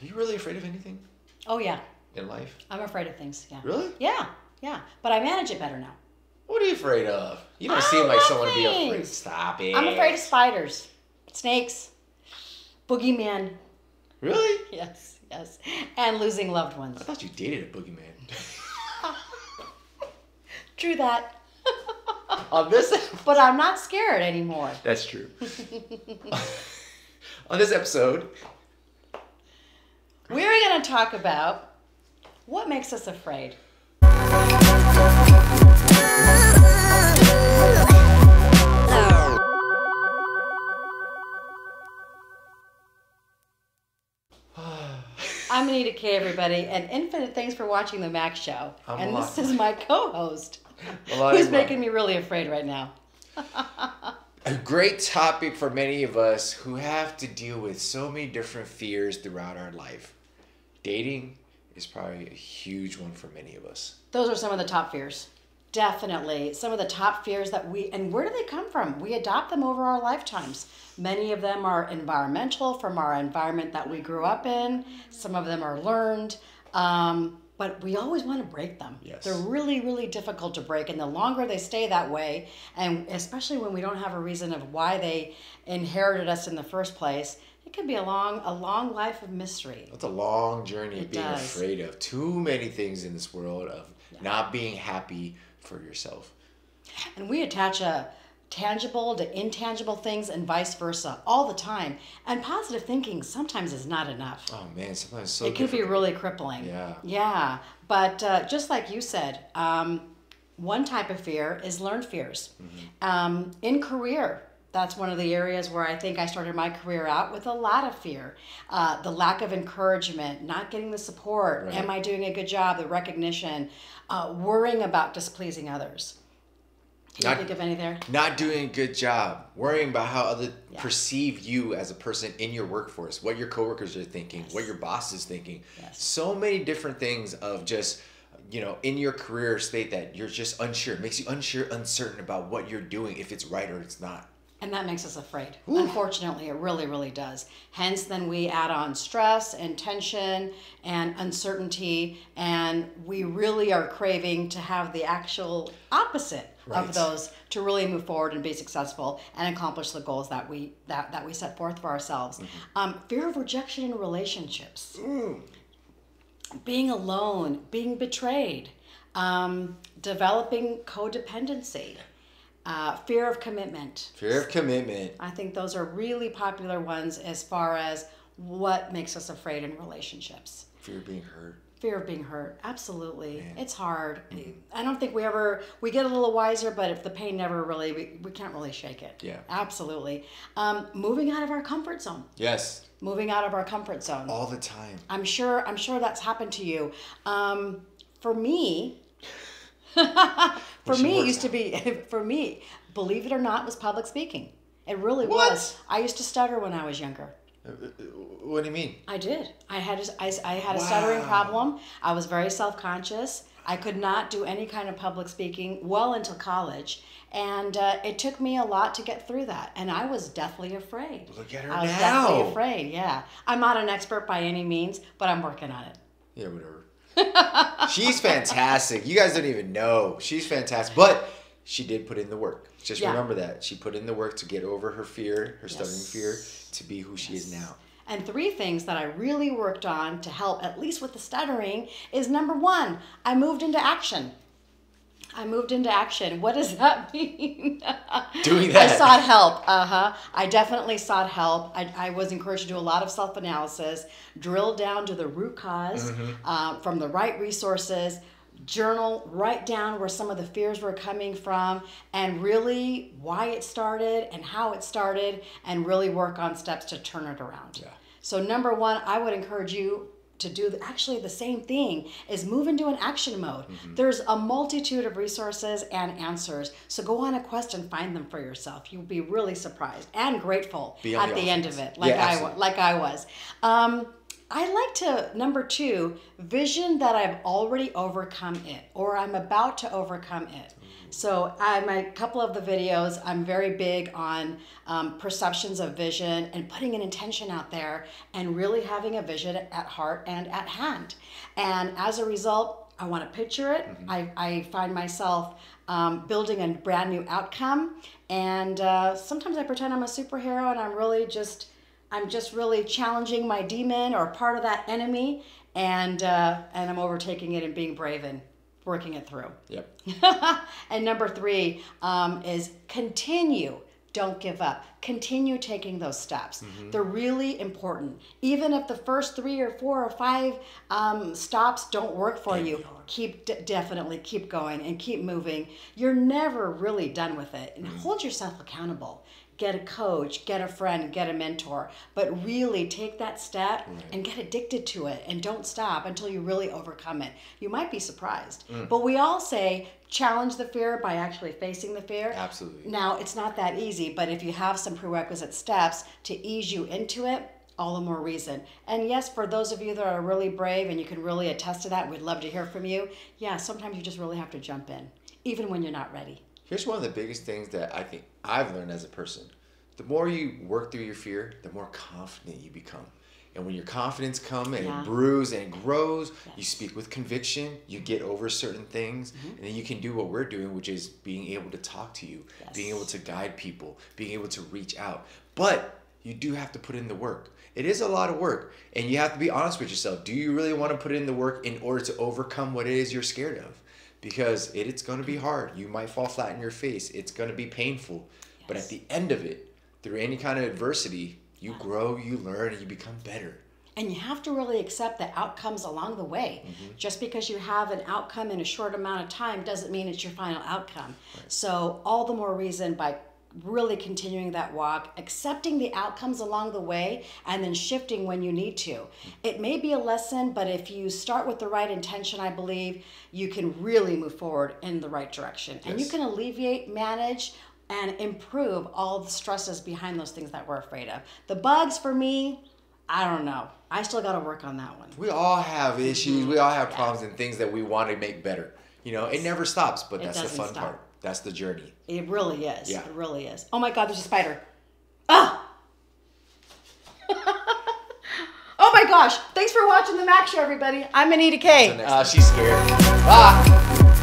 Are you really afraid of anything Oh, yeah. in life? I'm afraid of things, yeah. Really? Yeah, yeah. But I manage it better now. What are you afraid of? You don't seem like someone to be afraid. things. Stop it. I'm afraid of spiders, snakes, boogeyman. Really? Yes, yes. And losing loved ones. I thought you dated a boogeyman. True that. On this, But I'm not scared anymore. that's true. On this episode, We're going to talk about what makes us afraid. I'm Anita K, everybody, and infinite thanks for watching the Mac Show. And this is my co-host, who's making me really afraid right now. A great topic for many of us who have to deal with so many different fears throughout our life. Dating is probably a huge one for many of us. Those are some of the top fears. Definitely. Some of the top fears that and where do they come from? We adopt them over our lifetimes. Many of them are environmental, from our environment that we grew up in. Some of them are learned. But we always want to break them. Yes. They're really, really difficult to break. And the longer they stay that way, and especially when we don't have a reason of why they inherited us in the first place, it can be a long life of mystery. It's a long journey of It being does. afraid of too many things in this world, of not being happy for yourself. And we attach a tangible to intangible things and vice versa all the time. And positive thinking sometimes is not enough. Oh man, sometimes it's so It can be difficult. really crippling. Yeah. Yeah. But just like you said, one type of fear is learned fears. Mm-hmm. In career, that's one of the areas where I think I started my career out with a lot of fear. The lack of encouragement, not getting the support, Right. am I doing a good job, the recognition, worrying about displeasing others. Can you think of any there? Not doing a good job, worrying about how others perceive you as a person in your workforce, what your coworkers are thinking, what your boss is thinking. Yes. So many different things of just, in your career state that you're just unsure. It makes you unsure, uncertain about what you're doing, if it's right or it's not. And that makes us afraid. Unfortunately, it really, really does. Hence, then we add on stress and tension and uncertainty, and we really are craving to have the actual opposite of those to really move forward and be successful and accomplish the goals that we set forth for ourselves. Fear of rejection in relationships, being alone, being betrayed, developing codependency. Fear of commitment. Fear of commitment. I think those are really popular ones as far as what makes us afraid in relationships. Fear of being hurt. Fear of being hurt. Absolutely. Man. It's hard. I don't think we get a little wiser, but if the pain never really, we can't really shake it. Yeah. Absolutely. Moving out of our comfort zone. Yes. Moving out of our comfort zone. All the time. I'm sure that's happened to you. For me, it used to be, for me, believe it or not, was public speaking. It really was. I used to stutter when I was younger. What do you mean? I did. I had a stuttering problem. I was very self-conscious. I could not do any kind of public speaking well until college. And it took me a lot to get through that. And I was deathly afraid. Look at her I was now. deathly afraid, yeah. I'm not an expert by any means, but I'm working on it. Yeah, whatever. She's fantastic. You guys don't even know. She's fantastic. But she did put in the work. Just remember that. She put in the work to get over her fear, her stuttering fear, to be who she is now. And 3 things that I really worked on to help, at least with the stuttering, is number 1, I moved into action. What does that mean? Doing that. I sought help. I definitely sought help. I was encouraged to do a lot of self-analysis, drill down to the root cause from the right resources, journal, write down where some of the fears were coming from, and really why it started and how it started, and really work on steps to turn it around. Yeah. So number 1, I would encourage you to do actually the same thing, is move into an action mode. There's a multitude of resources and answers. So go on a quest and find them for yourself. You'll be really surprised and grateful at the end of it, like I was. I like to, number 2, vision that I've already overcome it or I'm about to overcome it. So my couple of the videos, I'm very big on perceptions of vision and putting an intention out there and really having a vision at heart and at hand. And as a result, I want to picture it. I find myself building a brand new outcome. And sometimes I pretend I'm a superhero and I'm just really challenging my demon or part of that enemy. And I'm overtaking it and being brave and working it through. Yep. And number 3 is continue. Don't give up. Continue taking those steps. They're really important. Even if the first 3 or 4 or 5 stops don't work for you, definitely keep going and keep moving. You're never really done with it. And hold yourself accountable. Get a coach, get a friend, get a mentor, but really take that step and get addicted to it and don't stop until you really overcome it. You might be surprised. But we all say challenge the fear by actually facing the fear. Absolutely. Now, it's not that easy, but if you have some prerequisite steps to ease you into it, all the more reason. And yes, for those of you that are really brave and you can really attest to that, we'd love to hear from you. Yeah, sometimes you just really have to jump in, even when you're not ready. Here's one of the biggest things that I think I've learned as a person. The more you work through your fear, the more confident you become. And when your confidence comes and it brews and it grows, you speak with conviction, you get over certain things, and then you can do what we're doing, which is being able to talk to you, being able to guide people, being able to reach out. But you do have to put in the work. It is a lot of work, and you have to be honest with yourself. Do you really want to put in the work in order to overcome what it is you're scared of? Because it's going to be hard. You might fall flat in your face. It's going to be painful. But at the end of it, through any kind of adversity, you grow, you learn, and you become better. And you have to really accept the outcomes along the way. Just because you have an outcome in a short amount of time doesn't mean it's your final outcome. So all the more reason by really continuing that walk, accepting the outcomes along the way, and then shifting when you need to. It may be a lesson, but if you start with the right intention, I believe you can really move forward in the right direction. And you can alleviate, manage, and improve all the stresses behind those things that we're afraid of. The bugs, for me, I don't know. I still got to work on that one. We all have issues. We all have problems and things that we want to make better. You know, it never stops, but that's the fun part. That's the journey. It really is. Yeah. It really is. Oh my God, there's a spider. Ah! Oh my gosh. Thanks for watching the Mac Show, everybody. I'm Anita K. She's scared. Bye.